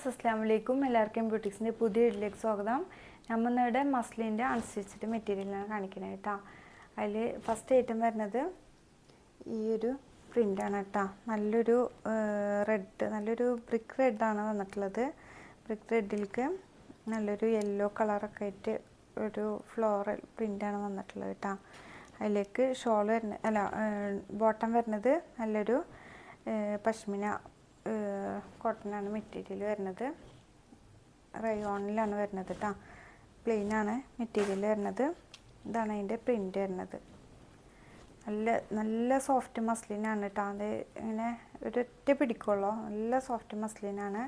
അസ്സലാമലൈക്കും എല്ലാവർക്കും ബ്യൂട്ടിക്സിൻ്റെ പുതിയ വീഡിയോയിലേക്ക് സ്വാഗതം. നമ്മളിവിടെ മസ്ലിൻ്റെ അൺസ്റ്റിച്ച്ഡ് മെറ്റീരിയലാണ് കാണിക്കുന്നത് കേട്ടോ. അതിൽ ഫസ്റ്റ് ഐറ്റം വരുന്നത് ഈ ഒരു പ്രിൻ്റാണ് കേട്ടോ. നല്ലൊരു റെഡ്, നല്ലൊരു ബ്രിക്ക് റെഡാണ് വന്നിട്ടുള്ളത്. ബ്രിക്ക് റെഡിലേക്ക് നല്ലൊരു യെല്ലോ കളറൊക്കെ ആയിട്ട് ഒരു ഫ്ലോറൽ പ്രിൻ്റാണ് വന്നിട്ടുള്ളത് കേട്ടോ. അതിലേക്ക് ഷോൾ ബോട്ടം വരുന്നത് നല്ലൊരു പശ്മിന കോട്ടനാണ് മെറ്റീരിയൽ വരുന്നത്. റയോണിലാണ് വരുന്നത് കേട്ടോ. പ്ലെയിനാണ് മെറ്റീരിയൽ വരുന്നത്. ഇതാണ് അതിൻ്റെ പ്രിൻ്റ് വരുന്നത്. നല്ല സോഫ്റ്റ് മസ്ലിനാണ് കേട്ടോ. അത് ഇങ്ങനെ ഒരൊറ്റ പിടിക്കുള്ളൂ. നല്ല സോഫ്റ്റ് മസ്ലിനാണ്.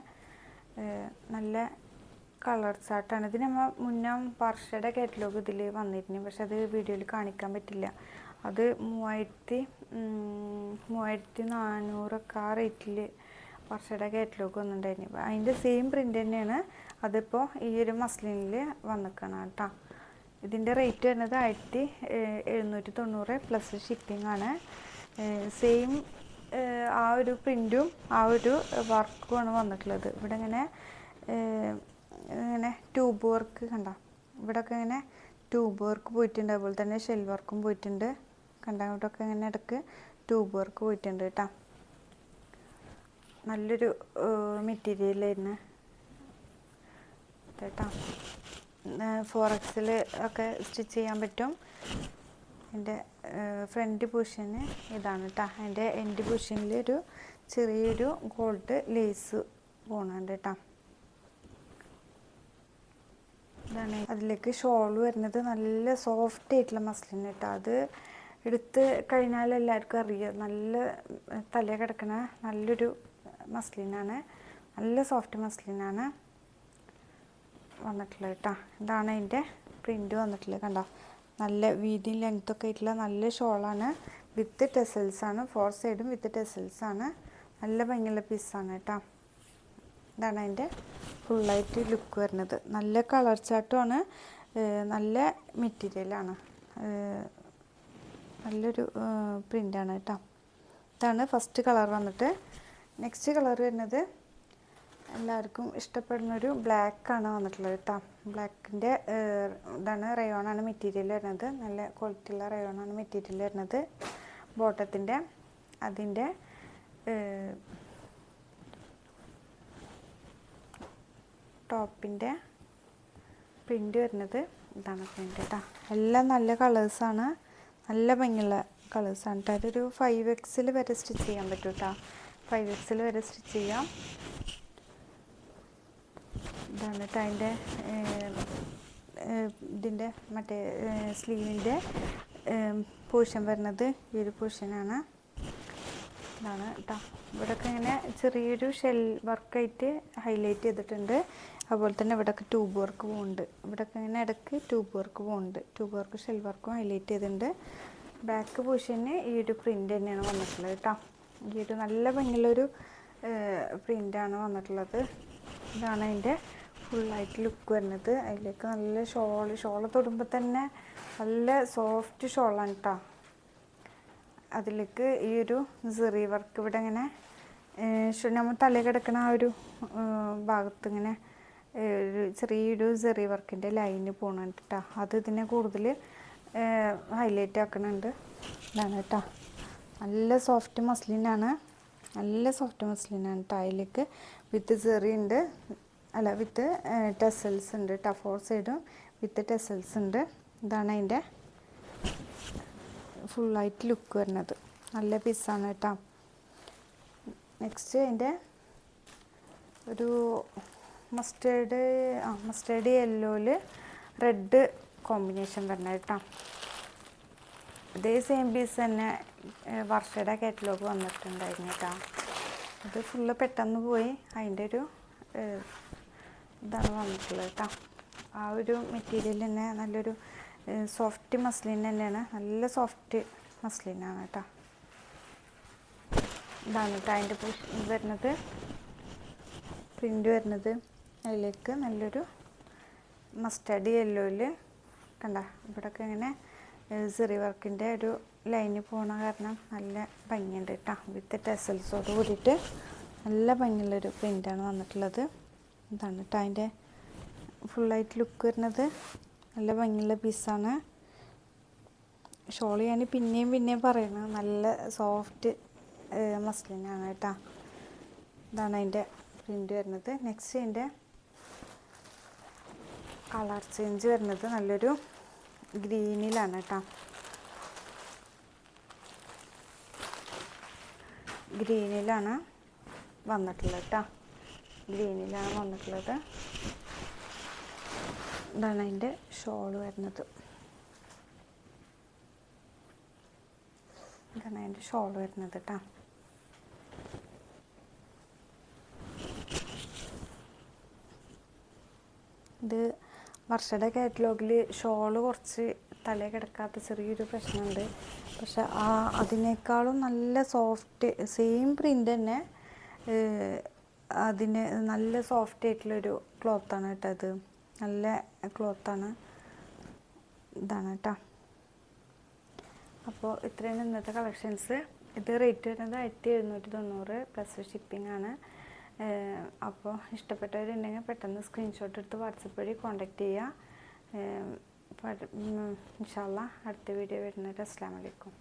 നല്ല കളർ ചാർട്ടാണ്. ഇത് നമ്മൾ മുന്നേ വർഷയുടെ കാറ്റലോഗ് ഇതിൽ വന്നിരുന്നു, പക്ഷെ അത് വീഡിയോയിൽ കാണിക്കാൻ പറ്റില്ല. അത് 3400 ആ റേറ്റിൽ വർഷയുടെ കാറ്റലോഗ് വന്നിട്ടുണ്ടായിരുന്നു. അതിൻ്റെ സെയിം പ്രിൻ്റ് തന്നെയാണ് അതിപ്പോൾ ഈ ഒരു മസ്ലിനിൽ വന്നിക്കണം കേട്ടോ. ഇതിൻ്റെ റേറ്റ് വരുന്നത് 1790 പ്ലസ് ഷിപ്പിംഗ് ആണ്. സെയിം ആ ഒരു പ്രിൻറ്റും ആ ഒരു വർക്കുമാണ് വന്നിട്ടുള്ളത്. ഇവിടെ ഇങ്ങനെ ട്യൂബ് വർക്ക് കണ്ട, ഇവിടെയൊക്കെ ഇങ്ങനെ ട്യൂബ് വർക്ക് പോയിട്ടുണ്ട്. അതുപോലെ തന്നെ ഷെൽ വർക്കും പോയിട്ടുണ്ട്. കണ്ട, ഇവിടെയൊക്കെ ഇങ്ങനെ ഇടയ്ക്ക് ട്യൂബ് വർക്ക് പോയിട്ടുണ്ട് കേട്ടോ. നല്ലൊരു മെറ്റീരിയലായിരുന്നു കേട്ടോ. 4X ഒക്കെ സ്റ്റിച്ച് ചെയ്യാൻ പറ്റും. എൻ്റെ ഫ്രണ്ട് പൊസിഷന് ഇതാണ് കേട്ടോ. അതിൻ്റെ എൻഡ് പൊസിഷനിൽ ഒരു ചെറിയൊരു ഗോൾഡ് ലേസ് പോകുന്നുണ്ട് കേട്ടോ. ഇതാണ്. അതിലേക്ക് ഷോൾ വരുന്നത് നല്ല സോഫ്റ്റ് ആയിട്ടുള്ള മസ്ലിൻ കേട്ടോ. അത് എടുത്ത് കഴിഞ്ഞാൽ എല്ലാവർക്കും അറിയാം, നല്ല തല കിടക്കണ നല്ലൊരു മസ്ലിനാണ്. നല്ല സോഫ്റ്റ് മസ്ലിനാണ് വന്നിട്ടുള്ളത് കേട്ടോ. ഇതാണ് അതിൻ്റെ പ്രിൻ്റ് വന്നിട്ടുള്ളത്. കണ്ടോ, നല്ല വീതിയും ലെങ്ത്തൊക്കെ ആയിട്ടുള്ള നല്ല ഷോളാണ്. വിത്ത് ടെസൽസാണ്. 4 സൈഡും വിത്ത് ടെസൽസാണ്. നല്ല ഭംഗിയുള്ള പീസാണ് കേട്ടോ. ഇതാണ് അതിൻ്റെ ഫുള്ളായിട്ട് ലുക്ക് വരുന്നത്. നല്ല കളർ ചാർട്ടുമാണ്. നല്ല മെറ്റീരിയലാണ്. നല്ലൊരു പ്രിൻ്റാണ് കേട്ടോ. ഇതാണ് ഫസ്റ്റ് കളർ വന്നിട്ട്. നെക്സ്റ്റ് കളർ വരുന്നത് എല്ലാവർക്കും ഇഷ്ടപ്പെടുന്നൊരു ബ്ലാക്കാണ് വന്നിട്ടുള്ളത് കേട്ടോ. ബ്ലാക്കിൻ്റെ ഇതാണ്, റയോണാണ് മെറ്റീരിയൽ വരുന്നത്. നല്ല ക്വാളിറ്റിയുള്ള റയോണാണ് മെറ്റീരിയൽ വരുന്നത്. ബോട്ടത്തിൻ്റെ അതിൻ്റെ ടോപ്പിൻ്റെ പ്രിൻ്റ് വരുന്നത് ഇതാണ് പ്രിൻ്റ് കേട്ടോ. എല്ലാം നല്ല കളേഴ്സാണ്. നല്ല ഭംഗിയുള്ള കളേഴ്സാണ് കേട്ടോ. അതൊരു 5X വരെ സ്റ്റിച്ച് ചെയ്യാൻ പറ്റും കേട്ടോ. 5X വരെ സ്റ്റിച്ച് ചെയ്യാം. ഇതാണ് കേട്ടോ അതിൻ്റെ ഇതിൻ്റെ മറ്റേ സ്ലീവിൻ്റെ പോർഷൻ വരുന്നത്. ഈ ഒരു പോർഷനാണ്. ഇതാണ് കേട്ടോ. ഇവിടെയൊക്കെ ഇങ്ങനെ ചെറിയൊരു ഷെൽ വർക്കായിട്ട് ഹൈലൈറ്റ് ചെയ്തിട്ടുണ്ട്. അതുപോലെ തന്നെ ഇവിടെയൊക്കെ ട്യൂബ് വർക്ക് പോകുന്നുണ്ട്. ഇവിടെയൊക്കെ ഇങ്ങനെ ഇടയ്ക്ക് ട്യൂബ് വർക്ക് പോകുന്നുണ്ട്. ട്യൂബ് വർക്ക് ഷെൽ വർക്കും ഹൈലൈറ്റ് ചെയ്തിട്ടുണ്ട്. ബാക്ക് പോർഷന് ഈ ഒരു പ്രിൻ്റ് തന്നെയാണ് വന്നിട്ടുള്ളത് കേട്ടോ. ഈ ഒരു നല്ല ഭംഗിയുള്ളൊരു പ്രിൻ്റാണ് വന്നിട്ടുള്ളത്. ഇതാണ് അതിൻ്റെ ഫുള്ളായിട്ട് ലുക്ക് വരുന്നത്. അതിലേക്ക് നല്ല ഷോള് തൊടുമ്പോൾ തന്നെ നല്ല സോഫ്റ്റ് ഷോളാണ് കേട്ടോ. അതിലേക്ക് ഈ ഒരു സെറി വർക്ക് ഇവിടെ ഇങ്ങനെ നമ്മൾ തല കിടക്കണ ആ ഒരു ഭാഗത്ത് ഇങ്ങനെ ഒരു ചെറിയൊരു സെറി വർക്കിൻ്റെ ലൈന് പോകുന്നുണ്ട് കേട്ടോ. അത് ഇതിനെ കൂടുതൽ ഹൈലൈറ്റ് ആക്കുന്നുണ്ട്. ഇതാണ് കേട്ടോ. നല്ല സോഫ്റ്റ് മസ്ലിനാണ്. നല്ല സോഫ്റ്റ് മസ്ലിനാണ് കേട്ടോ. അതിലേക്ക് വിത്ത് സെറി ഉണ്ട്, വിത്ത് ടെസൽസ് ഉണ്ട് കേട്ടോ. 4 സൈഡും വിത്ത് ടെസൽസ് ഉണ്ട്. ഇതാണ് അതിൻ്റെ ഫുള്ളായിട്ട് ലുക്ക് വരുന്നത്. നല്ല പീസാണ് കേട്ടോ. നെക്സ്റ്റ് അതിൻ്റെ ഒരു മസ്റ്റേർഡ് യെല്ലോയിൽ റെഡ് കോമ്പിനേഷൻ വരുന്നത് കേട്ടോ. ഇതേ സെയിം പീസ് തന്നെ വർഷയുടെ കാറ്റലോഗ് വന്നിട്ടുണ്ടായിരുന്നു കേട്ടോ. ഇത് ഫുള്ള് പെട്ടെന്ന് പോയി. അതിൻ്റെ ഒരു ഇതാണ് വന്നിട്ടുള്ളത് കേട്ടോ. ആ ഒരു മെറ്റീരിയൽ തന്നെ നല്ലൊരു സോഫ്റ്റ് മസ്ലിൻ തന്നെയാണ്. നല്ല സോഫ്റ്റ് മസ്ലിനാണ് കേട്ടോ. ഇതാണ് കേട്ടോ അതിൻ്റെ വരുന്നത് പ്രിൻ്റ് വരുന്നത്. അതിലേക്ക് നല്ലൊരു മസ്റ്റർഡ് യെല്ലോയിൽ കണ്ട, ഇവിടെയൊക്കെ ഇങ്ങനെ സെറി വർക്കിൻ്റെ ഒരു ലൈന് പോണ കാരണം നല്ല ഭംഗിയുണ്ട് കേട്ടോ. വിത്ത് ടെസൽസോട് കൂടിയിട്ട് നല്ല ഭംഗിയുള്ളൊരു പ്രിൻ്റാണ് വന്നിട്ടുള്ളത്. ഇതാണ് കേട്ടോ അതിൻ്റെ ഫുള്ളായിട്ട് ലുക്ക് വരുന്നത്. നല്ല ഭംഗിയുള്ള പീസാണ്. ഷോൾ ഞാൻ പിന്നെയും പറയുന്നത് നല്ല സോഫ്റ്റ് മസ്ലിനാണ് കേട്ടോ. ഇതാണ് അതിൻ്റെ പ്രിൻ്റ് വരുന്നത്. നെക്സ്റ്റ് അതിൻ്റെ കളർ ചേഞ്ച് വരുന്നത് നല്ലൊരു ഗ്രീനിലാണ് കേട്ടോ. ഗ്രീനിലാണ് വന്നിട്ടുള്ളത് കേട്ടോ. ഗ്രീനിലാണ് വന്നിട്ടുള്ളത്. ഇതാണ് അതിൻ്റെ ഷോൾ വരുന്നത്. ഇതാണ് അതിൻ്റെ ഷോൾ വരുന്നത് കേട്ടോ. ഇത് വർഷയുടെ കാറ്റലോഗിൽ ഷോള് കുറച്ച് തലേ കിടക്കാത്ത ചെറിയൊരു പ്രശ്നമുണ്ട്. പക്ഷെ അതിനേക്കാളും നല്ല സോഫ്റ്റ് സെയിം പ്രിൻ്റ് തന്നെ അതിന് നല്ല സോഫ്റ്റ് ആയിട്ടുള്ളൊരു ക്ലോത്താണ് കേട്ടോ. ഇത് നല്ല ക്ലോത്താണ്. ഇതാണ് കേട്ടോ. അപ്പോൾ ഇത്രയാണ് ഇന്നത്തെ കളക്ഷൻസ്. ഇത് റേറ്റ് വരുന്നത് 1790 പ്ലസ് ഷിപ്പിംഗ് ആണ്. അപ്പോൾ ഇഷ്ടപ്പെട്ടവരുണ്ടെങ്കിൽ പെട്ടെന്ന് സ്ക്രീൻഷോട്ട് എടുത്ത് വാട്സപ്പ് വഴി കോൺടാക്റ്റ് ചെയ്യുക. ഇൻഷാ അല്ലാഹ് അടുത്ത വീഡിയോ വരുന്നത്. അസ്സലാമു അലൈക്കും.